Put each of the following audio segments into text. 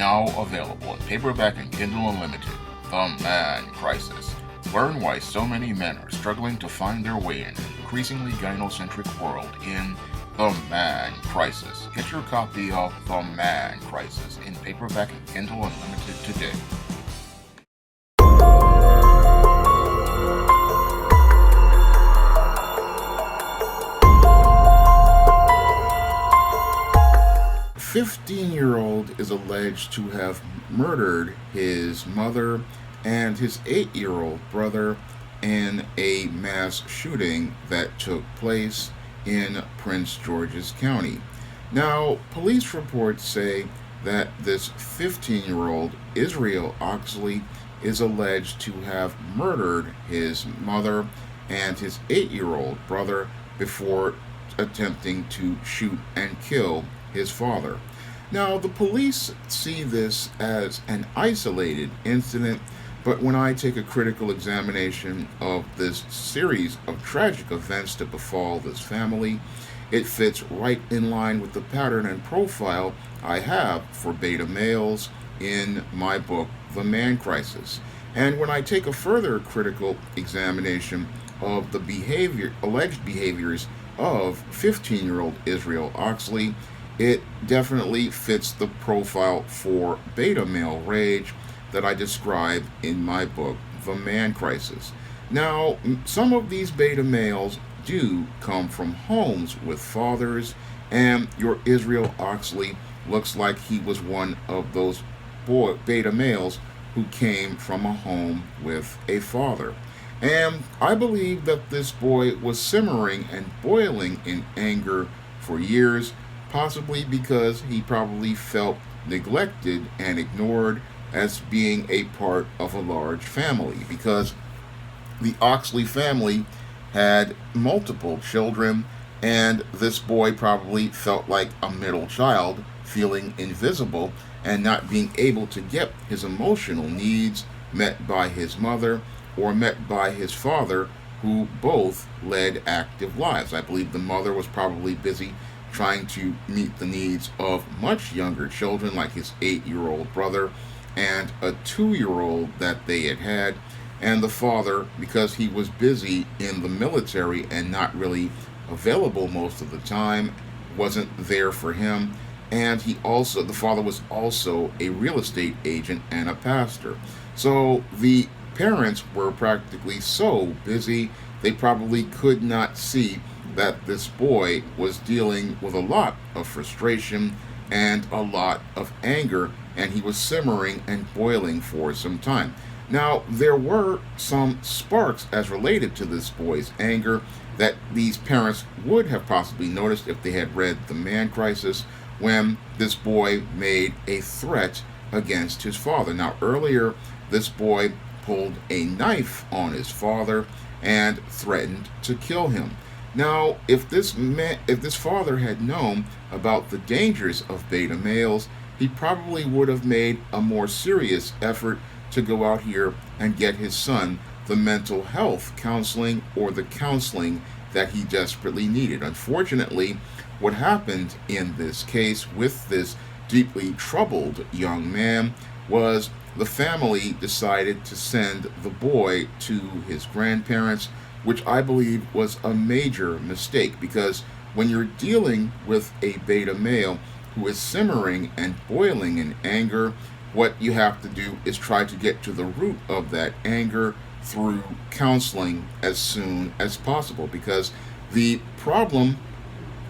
Now available in paperback and Kindle Unlimited. The Man Crisis. Learn why so many men are struggling to find their way in an increasingly gynocentric world in The Man Crisis. Get your copy of The Man Crisis in paperback and Kindle Unlimited today. A 15-year-old is alleged to have murdered his mother and his 8-year-old brother in a mass shooting that took place in Prince George's County. Now, police reports say that this 15-year-old Israel Oxley is alleged to have murdered his mother and his 8-year-old brother before attempting to shoot and kill his father. Now, the police see this as an isolated incident, but when I take a critical examination of this series of tragic events that befall this family, it fits right in line with the pattern and profile I have for beta males in my book, The Man Crisis. And when I take a further critical examination of the alleged behaviors of 15-year-old Israel Oxley, it definitely fits the profile for beta male rage that I describe in my book, The Man Crisis. Now, some of these beta males do come from homes with fathers, and your Israel Oxley looks like he was one of those beta males who came from a home with a father. And I believe that this boy was simmering and boiling in anger for years, possibly because he probably felt neglected and ignored as being a part of a large family, because the Oxley family had multiple children, and this boy probably felt like a middle child, feeling invisible and not being able to get his emotional needs met by his mother or met by his father, who both led active lives. I believe the mother was probably busy trying to meet the needs of much younger children, like his 8-year-old brother and a 2-year-old that they had. And the father, because he was busy in the military and not really available most of the time, wasn't there for him. And the father was also a real estate agent and a pastor. So the parents were practically so busy, they probably could not see that this boy was dealing with a lot of frustration and a lot of anger, and he was simmering and boiling for some time. Now, there were some sparks as related to this boy's anger that these parents would have possibly noticed if they had read The Man Crisis, when this boy made a threat against his father. Now, earlier, this boy pulled a knife on his father and threatened to kill him. Now, if this father had known about the dangers of beta males, he probably would have made a more serious effort to go out here and get his son the mental health counseling or the counseling that he desperately needed. Unfortunately, what happened in this case with this deeply troubled young man was the family decided to send the boy to his grandparents, which I believe was a major mistake, because when you're dealing with a beta male who is simmering and boiling in anger, what you have to do is try to get to the root of that anger through counseling as soon as possible, because the problem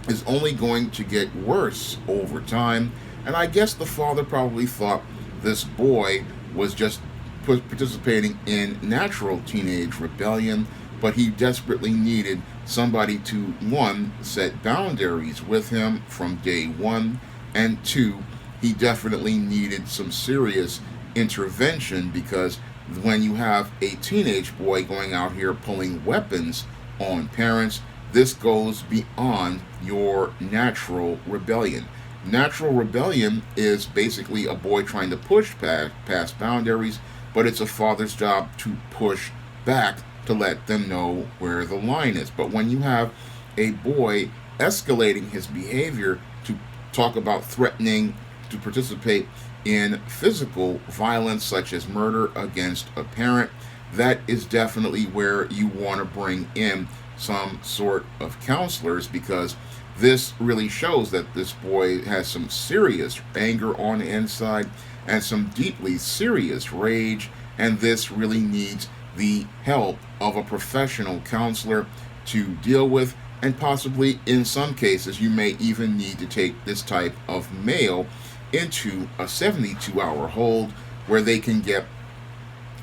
is only going to get worse over time. And I guess the father probably thought this boy was just participating in natural teenage rebellion, but he desperately needed somebody to, one, set boundaries with him from day one, and two, he definitely needed some serious intervention, because when you have a teenage boy going out here pulling weapons on parents, this goes beyond your natural rebellion. Natural rebellion is basically a boy trying to push past boundaries, but it's a father's job to push back to let them know where the line is. But when you have a boy escalating his behavior to talk about threatening to participate in physical violence, such as murder against a parent, that is definitely where you want to bring in some sort of counselors, because this really shows that this boy has some serious anger on the inside and some deeply serious rage, and this really needs the help of a professional counselor to deal with. And possibly in some cases, you may even need to take this type of male into a 72-hour hold where they can get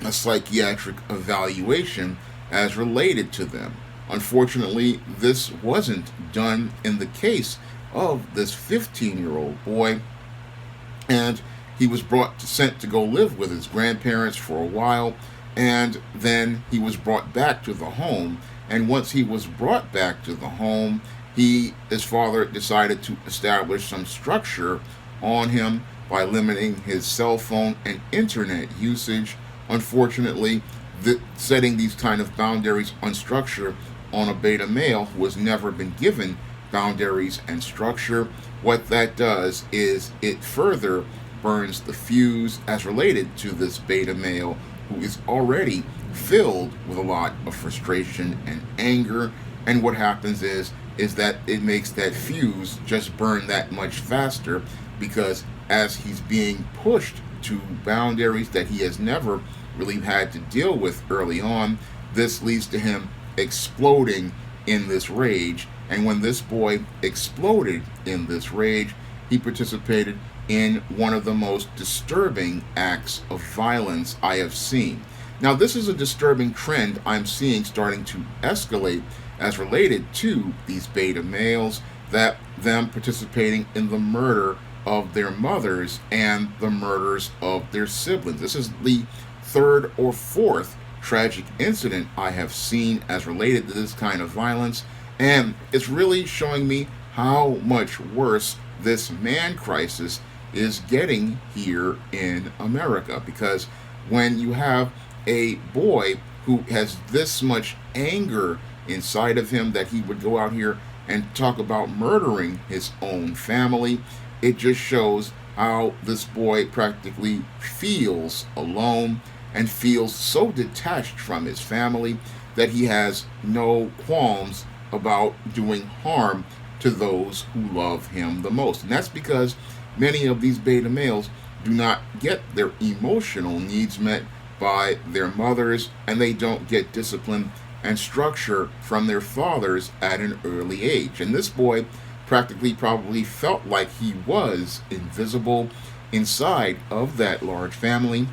a psychiatric evaluation as related to them. Unfortunately, this wasn't done in the case of this 15-year-old boy, and he was sent to go live with his grandparents for a while, and then he was brought back to the home. And once he was brought back to the home, his father decided to establish some structure on him by limiting his cell phone and internet usage. Unfortunately, setting these kind of boundaries on structure on a beta male who has never been given boundaries and structure, what that does is it further burns the fuse as related to this beta male who is already filled with a lot of frustration and anger. And what happens is that it makes that fuse just burn that much faster, because as he's being pushed to boundaries that he has never really had to deal with early on, this leads to him exploding in this rage. And when this boy exploded in this rage, he participated in one of the most disturbing acts of violence I have seen. Now, this is a disturbing trend I'm seeing starting to escalate as related to these beta males, that them participating in the murder of their mothers and the murders of their siblings. This is the third or fourth tragic incident I have seen as related to this kind of violence, and it's really showing me how much worse this man crisis is getting here in America. Because when you have a boy who has this much anger inside of him that he would go out here and talk about murdering his own family, it just shows how this boy practically feels alone and feels so detached from his family that he has no qualms about doing harm to those who love him the most. And that's because many of these beta males do not get their emotional needs met by their mothers, and they don't get discipline and structure from their fathers at an early age. And this boy practically probably felt like he was invisible inside of that large family.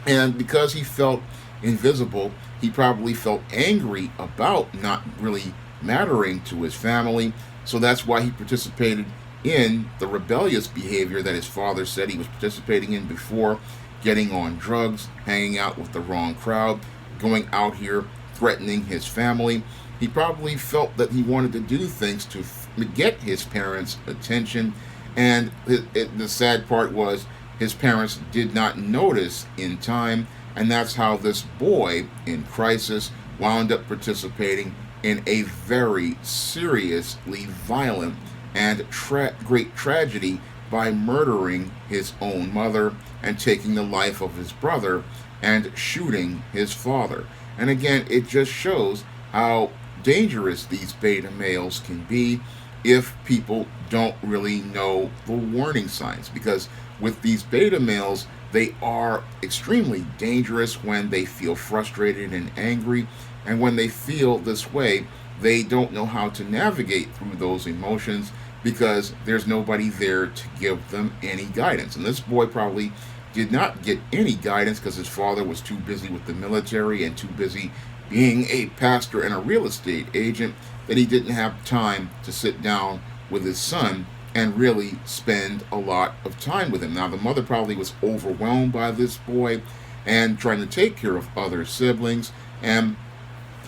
And because he felt invisible, he probably felt angry about not really mattering to his family. So that's why he participated in the rebellious behavior that his father said he was participating in before, getting on drugs, hanging out with the wrong crowd, going out here threatening his family. He probably felt that he wanted to do things to get his parents' attention, and the sad part was his parents did not notice in time, and that's how this boy in crisis wound up participating in a very seriously violent and great tragedy by murdering his own mother and taking the life of his brother and shooting his father. And again, it just shows how dangerous these beta males can be if people don't really know the warning signs. Because with these beta males, they are extremely dangerous when they feel frustrated and angry. And when they feel this way, they don't know how to navigate through those emotions, because there's nobody there to give them any guidance. And this boy probably did not get any guidance because his father was too busy with the military and too busy being a pastor and a real estate agent, that he didn't have time to sit down with his son and really spend a lot of time with him. Now, the mother probably was overwhelmed by this boy and trying to take care of other siblings, and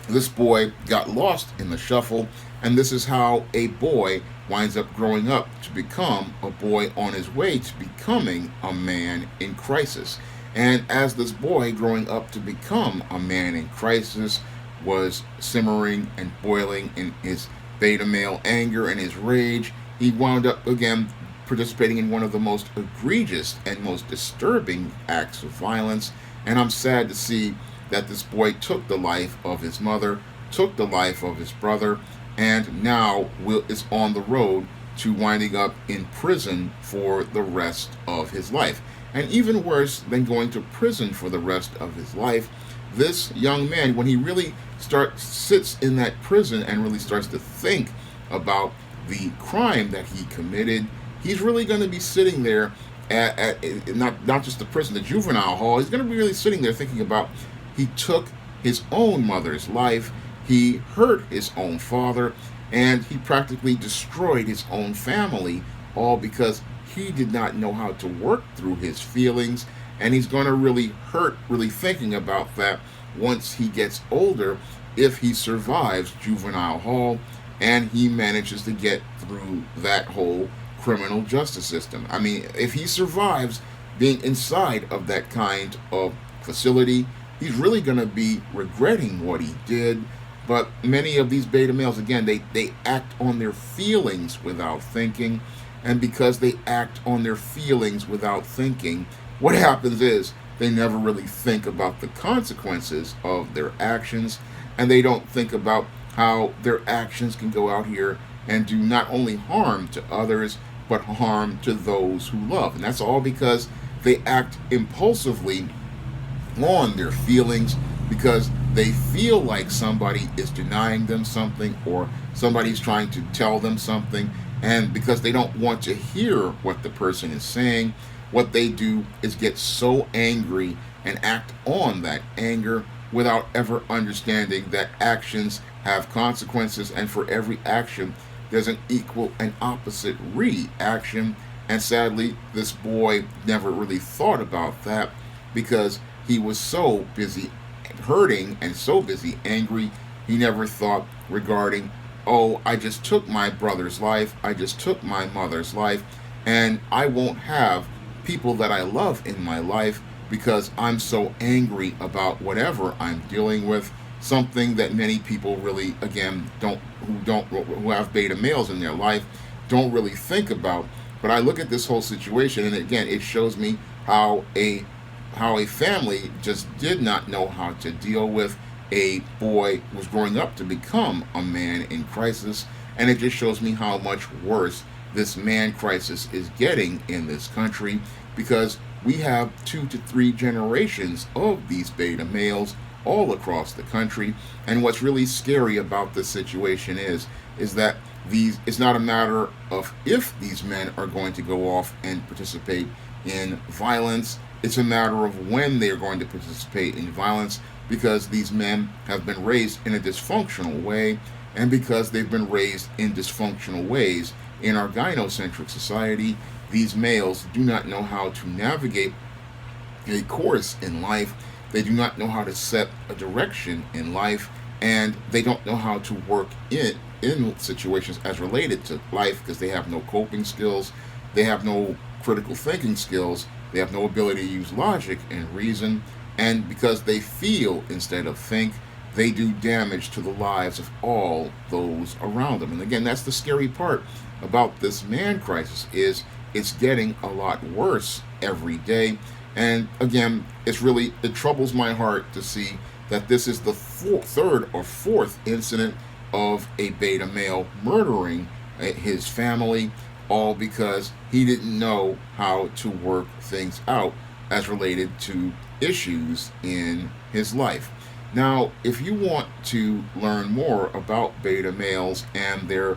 this boy got lost in the shuffle. And this is how a boy winds up growing up to become a boy on his way to becoming a man in crisis. And as this boy growing up to become a man in crisis was simmering and boiling in his beta male anger and his rage, he wound up again participating in one of the most egregious and most disturbing acts of violence. And I'm sad to see that this boy took the life of his mother, took the life of his brother, and now is on the road to winding up in prison for the rest of his life. And even worse than going to prison for the rest of his life, this young man, when he really sits in that prison and really starts to think about the crime that he committed, he's really going to be sitting there at not just the prison, the juvenile hall. He's going to be really sitting there thinking about, he took his own mother's life, he hurt his own father, and he practically destroyed his own family, all because he did not know how to work through his feelings. And he's going to really hurt, really thinking about that once he gets older, if he survives juvenile hall and he manages to get through that whole criminal justice system. I mean, if he survives being inside of that kind of facility, he's really going to be regretting what he did. But many of these beta males, again, they act on their feelings without thinking. And because they act on their feelings without thinking, what happens is they never really think about the consequences of their actions. And they don't think about how their actions can go out here and do not only harm to others, but harm to those who love. And that's all because they act impulsively on their feelings, because they feel like somebody is denying them something, or somebody's trying to tell them something, and because they don't want to hear what the person is saying, what they do is get so angry and act on that anger without ever understanding that actions have consequences, and for every action there's an equal and opposite reaction. And sadly, this boy never really thought about that, because he was so busy hurting and so busy angry, he never thought regarding, oh, I just took my brother's life, I just took my mother's life, and I won't have people that I love in my life because I'm so angry about whatever I'm dealing with. Something that many people really, again, who have beta males in their life don't really think about. But I look at this whole situation, and again, it shows me how a family just did not know how to deal with a boy who was growing up to become a man in crisis. And it just shows me how much worse this man crisis is getting in this country, because we have 2 to 3 generations of these beta males all across the country. And what's really scary about this situation is that it's not a matter of if these men are going to go off and participate in violence. It's a matter of when they're going to participate in violence, because these men have been raised in a dysfunctional way, and because they've been raised in dysfunctional ways in our gynocentric society, these males do not know how to navigate a course in life. They do not know how to set a direction in life, and they don't know how to work in situations as related to life, because they have no coping skills, they have no critical thinking skills, they have no ability to use logic and reason, and because they feel instead of think, they do damage to the lives of all those around them. And again, that's the scary part about this man crisis, is it's getting a lot worse every day. And again, it troubles my heart to see that this is the third or fourth incident of a beta male murdering his family, all because he didn't know how to work things out as related to issues in his life. Now, if you want to learn more about beta males and their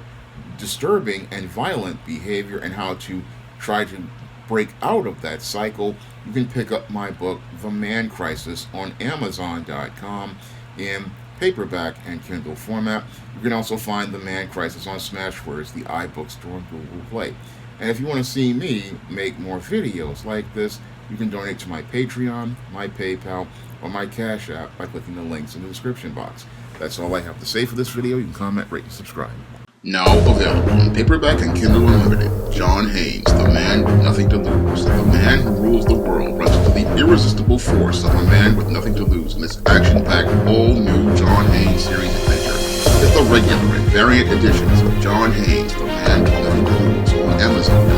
disturbing and violent behavior and how to try to break out of that cycle, you can pick up my book, The Man Crisis, on Amazon.com in paperback and Kindle format. You can also find The Man Crisis on Smashwords, the iBook store, and Google Play. And if you want to see me make more videos like this, you can donate to my Patreon, my PayPal, or my Cash App by clicking the links in the description box. That's all I have to say for this video. You can comment, rate, and subscribe. Now available in paperback and Kindle Unlimited, John Haynes, the man with nothing to lose. The man who rules the world runs into the irresistible force of a man with nothing to lose in this action-packed, all-new John Haynes series adventure. Get the regular and variant editions of John Haynes, the man with nothing to lose on Amazon.